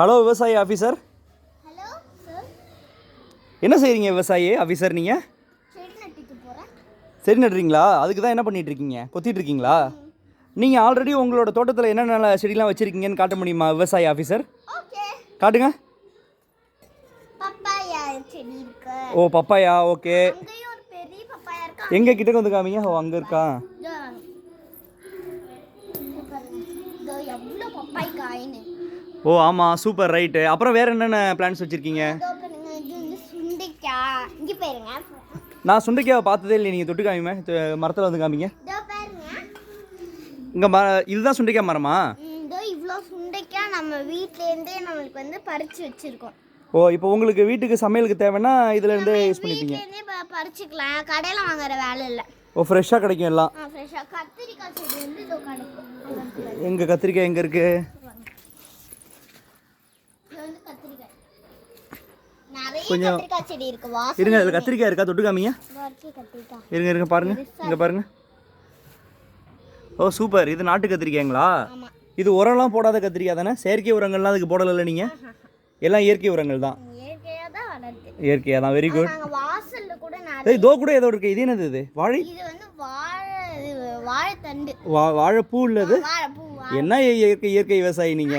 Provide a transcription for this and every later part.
Hello விவசாயி officer. Hello sir. என்ன செய்கிறீங்க விவசாயி ஆஃபீஸர் நீங்கள்? செடி நட்டுட்டு போகிறேன். செடி நட்டுறீங்களா? அதுக்கு தான் என்ன பண்ணிகிட்டு இருக்கீங்க? கொத்திட்டு இருக்கீங்களா? நீங்கள் ஆல்ரெடி உங்களோட தோட்டத்தில் என்னென்ன செடிலாம் வச்சுருக்கீங்கன்னு காட்ட முடியுமா விவசாயி ஆஃபீஸர்? ஓகே. காட்டுங்க. பப்பாயா செடி இருக்கு. ஓ பப்பாயா, ஓகே. அங்கேயும் ஒரு பெரிய பப்பாயா இருக்கு. எங்கே கிட்ட வந்து காமிங்க. ஓ அங்கே இருக்கா? இதோ எவ்வளோ பப்பாய் காயின்னு. ஓ ஆமாம், சூப்பர், ரைட்டு. அப்புறம் வேறு என்னென்ன பிளான்ஸ் வச்சுருக்கீங்க? இதோ பாருங்க, இது வந்து சுண்டைக்காய். இங்கே பாருங்க. நான் சுண்டைக்காவை பார்த்ததே இல்லை. நீங்கள் தொட்டு காமிங்க, மரத்தில் வந்து காமிங்க. இதோ பாருங்க. இங்கே இதுதான் சுண்டைக்காய் மரமா? இதோ இவ்வளோ சுண்டைக்காய் நம்ம வீட்டிலேருந்தே நம்மளுக்கு வந்து பறித்து வச்சுருக்கோம். ஓ இப்போ உங்களுக்கு வீட்டுக்கு சமையலுக்கு தேவைன்னா இதுலேருந்து யூஸ் பண்ணிப்பீங்க. வீட்டிலேருந்தே பறிச்சுக்கலாம், கடையில் வாங்குற வேலை இல்லை. ஓ ஃப்ரெஷ்ஷாக கிடைக்கும் எல்லாம். ஃப்ரெஷ்ஷாக. கத்திரிக்காய் செடி வந்து இதோ கிடைக்கும். எங்கள் கத்திரிக்காய் எங்கே இருக்குது? கொஞ்சம் கத்திரிக்காய் செடி இருக்கு. இருங்க, அதில் கத்திரிக்காய் இருக்கா? தொட்டு காமிங்க. கத்திரிக்காய் இருங்க இருங்க பாருங்க, இங்கே பாருங்க. ஓ சூப்பர். இது நாட்டு கத்திரிக்காய்ங்களா? ஆமா. இது உரம்லாம் போடாத கத்திரிக்காய் தானே? செயற்கை உரங்கள்லாம் அதுக்கு போடலை நீங்கள்? எல்லாம் இயற்கை உரங்கள் தான். இயற்கையா தான் வளருது. இயற்கையா தான். Very good. நாங்க வாசல்ல கூட நிறைய இதோ கூட ஏதோ இருக்கு. இது என்னது? இது வாழை. இது வந்து வாழைத்தண்டு. வாழைப்பூ உள்ளது. வாழைப்பூ. என்ன இயற்கை விவசாயி நீங்க?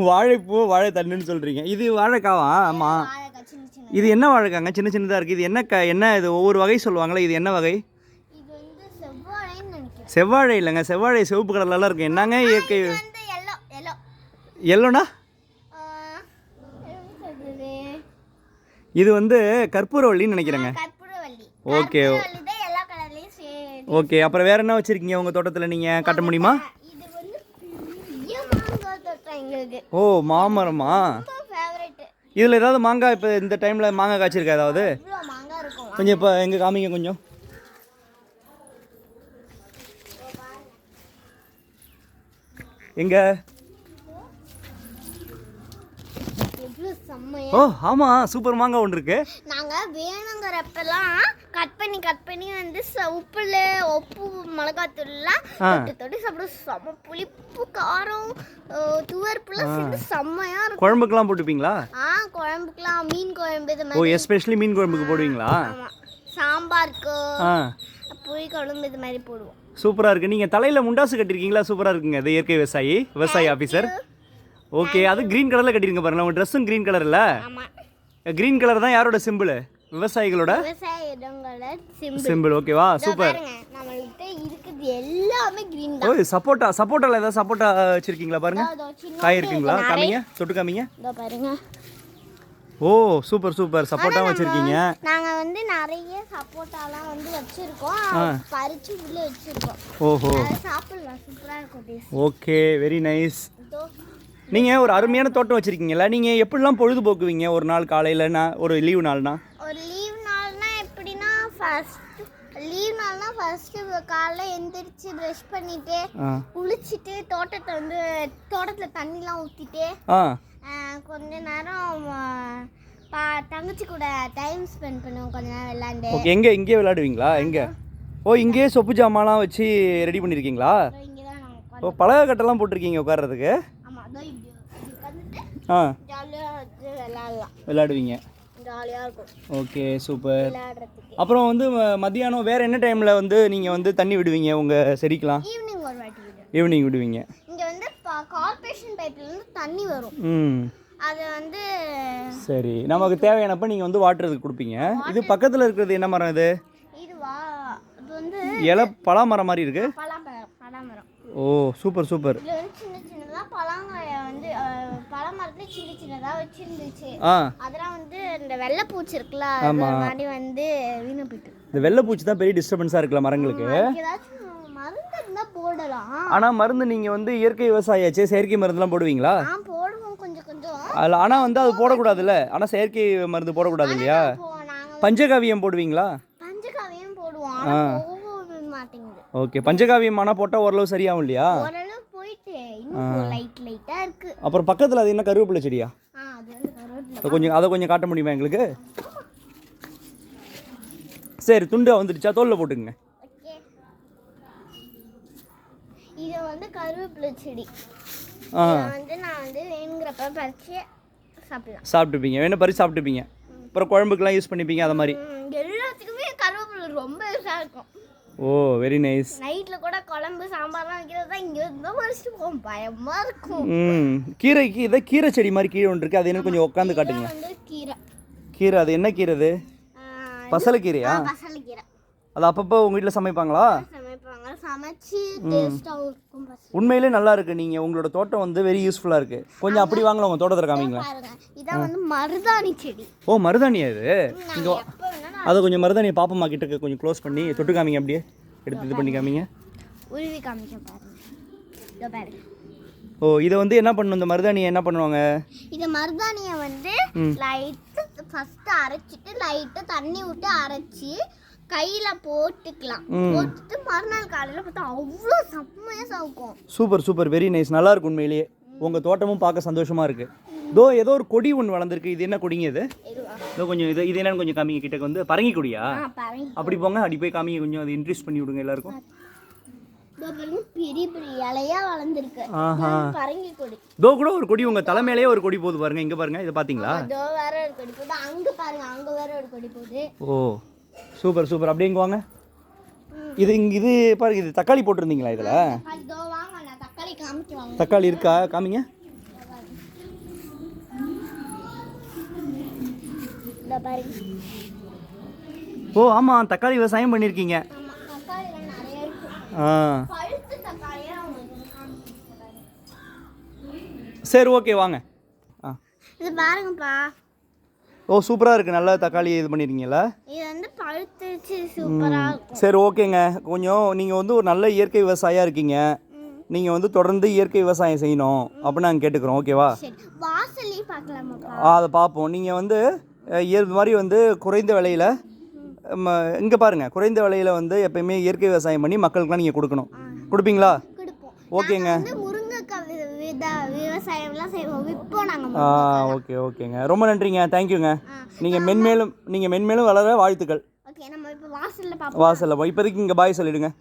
வாழைப்பூ வாழைத்தண்டுன்னு சொல்றீங்க. இது வாழைக்காவா? ஆமா. வாழைக்காய் சின்ன சின்ன. இது என்ன வாழைக்காங்க? சின்ன சின்னதா இருக்கு. இது என்ன இது ஒவ்வொரு வகை சொல்லுவாங்களே, இது என்ன வகை? இது வந்து செவ்வாழைன்னு நினைக்கிறேன். செவ்வாழை இல்லைங்க, செவ்வாழை சிவப்பு கலர்லாம் இருக்கு. என்னங்க இயற்கை? இது வந்து எல்லோ. எல்லோனா? இது வந்து கற்பூரவள்ளின்னு நினைக்கிறேங்க. கற்பூரவள்ளி. ஓகே கற்பூரவள்ளி எல்லா கலர்லயும் சரி. ஓகே. அப்புறம் வேற என்ன வச்சிருக்கீங்க உங்க தோட்டத்தில்? நீங்க காட்ட முடியுமா? இது வந்து பெரிய மாங்காய் தோட்டம் எங்களுக்கு. ஓ மாமரமா? ரொம்ப ஃபேவரட். இதில் ஏதாவது மாங்காய் இப்போ இந்த டைமில் மாங்காய் காய்ச்சிருக்கா ஏதாவது? இவ்வளோ மாங்காய் இருக்கும். கொஞ்சம் இப்போ எங்கே காமிங்க கொஞ்சம். எங்க? ஓ ஆமாம், சூப்பர் மாங்காய் ஒன்று இருக்கு. நாங்கள் வேணுங்கிறப்பெல்லாம் கட் பண்ணி வந்து உப்புல உப்பு மிளகாத்தூள்லாம் தொட்டு சாப்பிட செம்ம புளிப்பு காரம் துவர்ப்புலாம் சேர்ந்து செம்மையா இருக்கும். குழம்புக்கெல்லாம் போட்டுப்பீங்களா? குழம்புக்கெல்லாம் மீன் குழம்பு இது ஓ மாதிரி. எஸ்பெஷலி மீன் குழம்புக்கு போடுவீங்களா? ஆமாம். சாம்பாருக்கு புளி குழம்பு இது மாதிரி போடுவோம். சூப்பராக இருக்குது. நீங்கள் தலையில் முண்டாசு கட்டிருக்கீங்களா? சூப்பராக இருக்குங்க. அது இயற்கை விவசாயி ஆஃபீஸர். ஓகே. அது க்ரீன் கலரில் கட்டிருங்க பாருங்க. உங்கள் ட்ரெஸ்ஸும் க்ரீன் கலரில். ஆமாம். க்ரீன் கலர் தான் யாரோட சிம்பிள்? விவசாயிகளோட சிம்பிள். ஓகேவா? சூப்பர். நம்மள்கிட்ட இருக்குது எல்லாமே க்ரீன் ஓ தான். சப்போட்டாவில் ஏதாவது சப்போட்டா வச்சுருக்கீங்களா பாருங்க? காய் இருக்குங்களா? காமிங்க, தொட்டு காமிங்க. இதோ பாருங்க. ஓ சூப்பர் சூப்பர். சப்போட்டா வச்சுருக்கீங்க. நாங்கள் வந்து நிறைய சப்போட்டாலாம் வந்து வச்சுருக்கோம். பறித்து உள்ளே வச்சுருக்கோம். ஓஹோ. சாப்பிடலாம். சூப்பராக இருக்கும். Okay, very nice. நீங்கள் ஒரு அருமையான தோட்டம் வச்சுருக்கீங்களா? நீங்கள் எப்படிலாம் பொழுதுபோக்குவீங்க ஒரு நாள் காலையில்? ஒரு லீவு நாள்னா? ஒரு லீவ் நாள்னா எப்படின்னா ஃபஸ்ட்டு காலைல எந்திரிச்சு ப்ரஷ் பண்ணிட்டு குளிச்சுட்டு தோட்டத்தில் தண்ணிலாம் ஊற்றிட்டு கொஞ்ச நேரம் தங்கச்சி கூட டைம் ஸ்பெண்ட் பண்ணுவோம். கொஞ்ச நேரம் விளையாண்டு. ஓகே. இங்கே விளையாடுவீங்களா? எங்கே? ஓ இங்கேயே சொப்பு ஜாமான்லாம் வச்சு ரெடி பண்ணியிருக்கீங்களா? இங்கே தான் நாங்கள். ஓ பலகை கட்டெல்லாம் போட்டிருக்கீங்க உட்கார்றதுக்கு? விளையாடுவீங்க. ஜாலியாக இருக்கும். Okay super. விளையாடுறதுக்கு. அப்புறம் வந்து மதியானம் வேறு என்ன டைமில் வந்து நீங்கள் வந்து தண்ணி விடுவீங்க உங்கள் செடிக்கலாம்? ஈவினிங் ஒரு வாட்டி ஈவினிங் விடுவீங்க. இங்கே வந்து கார்பரேஷன் பைப்லேருந்து தண்ணி வரும். அது வந்து சரி, நமக்கு தேவையானப்போ நீங்கள் வந்து வாட்டருக்கு கொடுப்பீங்க. இது பக்கத்தில் இருக்கிறது என்ன மரம்? இது வந்து பலா மரம் மாதிரி இருக்கு. பலாமரம். ஓ சூப்பர் சூப்பர். இதுல வந்து சின்ன சின்னதா பழங்காய வந்து பழமரத்துல சின்ன சின்னதா வச்சிருந்துச்சு. அதெல்லாம் வந்து இந்த வெள்ளை பூச்சி இருக்குல்ல, அது மாதிரி வந்து வீணா போயிட்டு. இந்த வெள்ளை பூச்சி தான் பெரிய டிஸ்டர்பன்ஸா இருக்குல்ல மரங்களுக்கு. ஏதாச்சும் மருந்து இருந்தா போடலாம். ஆனா மருந்து நீங்க வந்து இயற்கை விவசாயியாச்சே, செயற்கை மருந்துலாம் போடுவீங்களா? போடுவோம் கொஞ்சம் கொஞ்சம். ஆனா வந்து அது போடக்கூடாதுல்ல. ஆனா செயற்கை மருந்து போடக்கூடாது இல்லையா? பஞ்சகாவியம் போடுவீங்களா? பஞ்சகாவியம் போடுவோம். ஆனா போக மாட்டேங்குது. ஓகே. பஞ்சகாவியம் ஆனா போட்டா ஓரளவு சரியாகும் இல்லையா? ஓரளவு போயிட்டு இன்னும் லைட்டா இருக்கு. அப்புறம் பக்கத்துல அது என்ன கருவேப்பிலை செடியா? அது வந்து கருவேப்பிலை. அதை கொஞ்சம் காட்ட முடியுமா எங்களுக்கு? சரி, துண்டு வந்துடுச்சா? தோல்ல போட்டுங்க. இது வந்து கருவேப்பிலை செடி. வந்து நான் வந்து வேணுங்கிற அப்புறம் பறிச்சு சாப்பிடலாம். சாப்பிட்டுப்பீங்க, வேணும் பறிச்சு சாப்பிட்டுப்பீங்க. அப்புறம் குழம்புக்கெல்லாம் யூஸ் பண்ணிப்பீங்க அதை மாதிரி. எல்லாத்துக்குமே கருவேப்பிலை ரொம்ப யூஸாக இருக்கும். ஓ வெரி நைஸ். நைட்டில் கூட குழம்பு சாம்பார்லாம் வைக்கிறது தான் இங்கே இருந்தால் பறிச்சுட்டு போகும், பயமாக இருக்கும். கீரைக்கு இதை கீரை செடி மாதிரி கீரை ஒன்று இருக்குது, அது என்ன கொஞ்சம் உட்காந்து காட்டுங்க. வந்து கீரை கீரை அது என்ன கீரை அது? பசலைக்கீரையா? பசலைக்கீரை. அது அப்பப்போ உங்கள் வீட்டில் சமைப்பாங்களா? சமைப்பாங்க, சமைச்சு டேஸ்ட்டாகவும் இருக்கும். உண்மையிலே நல்லா இருக்குது. நீங்கள் உங்களோட தோட்டம் வந்து வெரி யூஸ்ஃபுல்லாக இருக்குது. கொஞ்சம் அப்படி வாங்கலாம் உங்கள் தோட்டத்தில் காமிங்களா? இதான் வந்து மருதாணி செடி. ஓ மருதாணியா இது? இங்கே எப்போ வேணாலும் அதை கொஞ்சம் மருதாணியை பாப்பம்மா கிட்ட கொஞ்சம் க்ளோஸ் பண்ணி தொட்டு காமிங்க, அப்படியே எடுத்து இது பண்ணி காமிங்க. உருவி காமிக்க பாருங்க. இதோ பாருங்க. ஓ இதை வந்து என்ன பண்ணணும், இந்த மருதாணியை என்ன பண்ணுவாங்க? இந்த மருதாணியை வந்து லைட்டு ஃபஸ்ட்டு அரைச்சிட்டு லைட்டாக தண்ணி விட்டு அரைச்சி கையில் போட்டுக்கலாம். போட்டுட்டு மறுநாள் காலையில் பார்த்தா அவ்வளோ செம்மையாக சாவுக்கும். Super super, very nice. நல்லா இருக்கு உண்மையிலேயே. உங்கள் தோட்டமும் பார்க்க சந்தோஷமாக இருக்குது. இதோ ஏதோ ஒரு கொடி ஒன்று வளர்ந்துருக்கு. இது என்ன கொடிங்க இது? இதோ கொஞ்சம் இது என்னன்னு கொஞ்சம் காமிங்க. கிட்டக்கு வந்து பரங்கி கொடியா? அப்படி போங்க, அப்படி போய் காமிங்க, கொஞ்சம் அது இன்ட்ரெஸ்ட் பண்ணி விடுங்க எல்லாருக்கும். பெரிய பெரிய இலையா வளர்ந்துருக்கு பரங்கி கொடி. இதோ கூட ஒரு கொடி உங்கள் தலைமையிலேயே ஒரு கொடி போகுது பாருங்க. இங்கே பாருங்க, இதை பார்த்தீங்களா? இதோ வேற ஒரு கொடி போகுது, அங்கே பாருங்க, அங்கே வேற ஒரு கொடி போகுது. ஓ சூப்பர் சூப்பர். அப்படியே இங்கே வாங்க. இது பாருங்க, இது தக்காளி போட்டிருந்தீங்களா இதில்? இதோ வாங்க, நான் தக்காளி காமிக்குவாங்க. தக்காளி இருக்கா? காமிங்க. இதோ பாருங்க. ஓ ஆமாம், தக்காளி விவசாயம் பண்ணியிருக்கீங்க. தக்காளிகள் நிறைய இருக்கு. பழுத்த தக்காளியா உங்களுக்கு காமிக்கிறேன். சரி ஓகே வாங்க. இது பாருங்கப்பா. ஓ சூப்பராக இருக்குது, நல்லா தக்காளி இது பண்ணியிருக்கீங்களா? இது வந்து பழுத்துச்சு, சூப்பராக இருக்கும். சரி ஓகேங்க. கொஞ்சம் நீங்கள் வந்து ஒரு நல்ல இயற்கை விவசாயியாக இருக்கீங்க. நீங்கள் வந்து தொடர்ந்து இயற்கை விவசாயம் செய்யணும் அப்படின்னு நாங்கள் கேட்டுக்கிறோம். ஓகேவா? வாசலையும் பார்க்கலாமாப்பா? அதை பார்ப்போம். நீங்கள் வந்து இது மாதிரி வந்து குறைந்த விலையில் இங்கே பாருங்கள், குறைந்த விலையில் வந்து எப்பயுமே இயற்கை விவசாயம் பண்ணி மக்களுக்குலாம் நீங்கள் கொடுக்கணும். கொடுப்பீங்களா? கொடுப்போம். ஓகேங்க. முருங்கைக்காய் விவசாயம்லாம் செய்வோம், விற்போம் நாங்கள். ஓகே ஓகேங்க, ரொம்ப நன்றிங்க, தேங்க்யூங்க. நீங்கள் மென்மேலும் வளர வாழ்த்துக்கள். ஓகே, நம்ம இப்போ வாசலில் பார்ப்போம். வாசலில் இப்போதைக்கு இங்கே பாய் சொல்லிவிடுங்க.